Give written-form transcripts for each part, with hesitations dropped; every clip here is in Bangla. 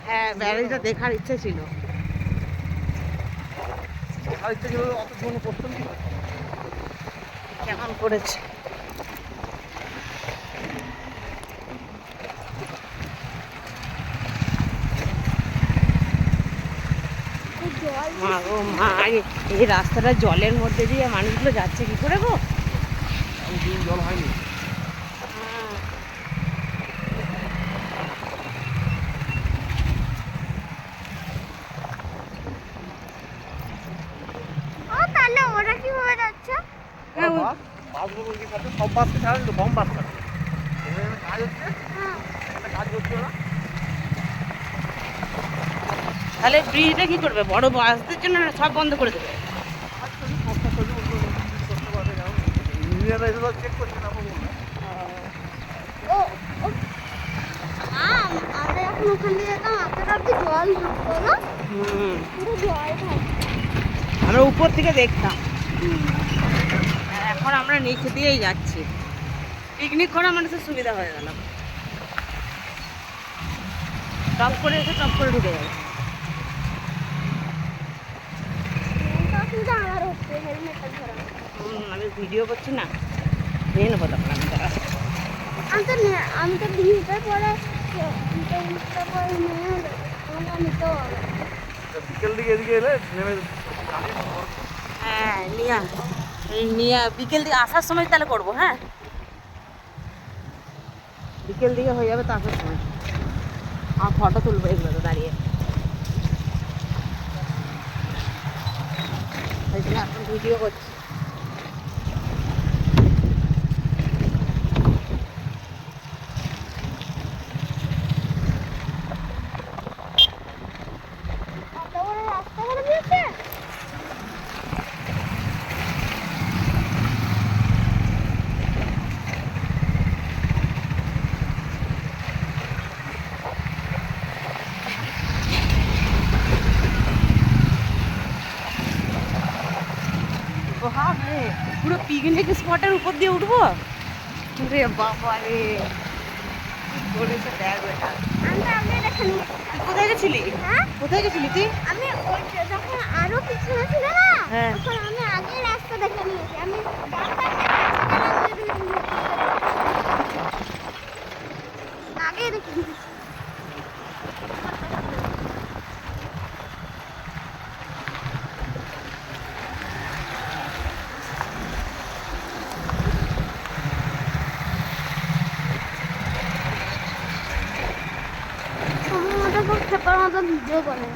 হ্যাঁ, ব্যারেজটা দেখার ইচ্ছে ছিল। কেমন করেছে মা গো মা, এই রাস্তাটা জলের মধ্যে দিয়ে মানুষগুলো যাচ্ছে কি করে গো? জল হয়নি। তাহলে ওরা কিভাবে যাচ্ছে? সব বাসকে ছাড়েন তো, কম বাস ছাড়ে। কাজ হচ্ছে, একটা কাজ করছে ওরা। তাহলে ব্রিজটা কি করবে? বড় বাসদের জন্য সব বন্ধ করে দেবে? ইঞ্জিনিয়াররা এগুলো চেক করছে না বলুন। ও ও, আমরা এখন ওখান দিয়ে যেতাম, এতটা অব্দি জল ঢুকতো না, পুরো জল থাকতো। আমরা উপর থেকে দেখতাম, আর এখন আমরা নিচে দিয়েই যাচ্ছি। পিকনিক করা মানুষের সুবিধা হয়ে গেল, টপ করে এসে টপ করে ঢুকে যাবে। অসুবিধা আমার হচ্ছে হেলমেটটা ধরা। আমি ভিডিও করছি না, নিয়ে নেবো তখন আমি তারা। আমি তো ভিজতে পরে নিয়ে আমাকে নিতেও হবে। বিকেল দিকে এদিকে এলে নেমে হ্যাঁ, নিয়ে বিকেল দিকে আসার সময় তাহলে করবো। হ্যাঁ, বিকেল দিকে হয়ে যাবে তো আসার সময়। আর ফটো তুলবো এগুলো তো দাঁড়িয়ে, এই জন্য এখন ভিডিও করছি। এত বড় রাস্তা করে দিয়েছে। বাবা রে, পুরো পিকনিক স্পটের উপর দিয়ে উঠবো রে বাবা রে, বলেছে দেখ বেটা। আমি দেখে নিই। তুই কোথায় গেছিলি? হ্যাঁ, কোথায় গেছিলি তুই? আমি ওই যখন আরো পিছনে ছিল না, হ্যাঁ। তখন আমি আগে রাস্তা দেখে নিয়েছি। আমি আগে দেখে নিয়েছি। সময় মতো খুব খেপার মতো ভিডিও করে।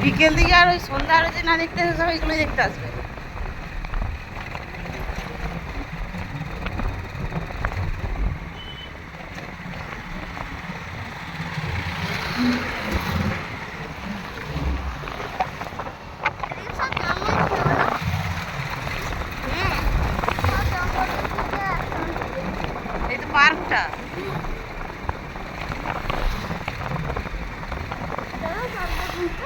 বিকেল দিকে আর ওই সন্ধ্যা আরতি না দেখতে আসবে, সব এগুলো দেখতে আসবে। সব জঙ্গল ছিল না? হ্যাঁ, সব জঙ্গল থেকে এই তো পার্কটা। চলো সব দেখুন তো।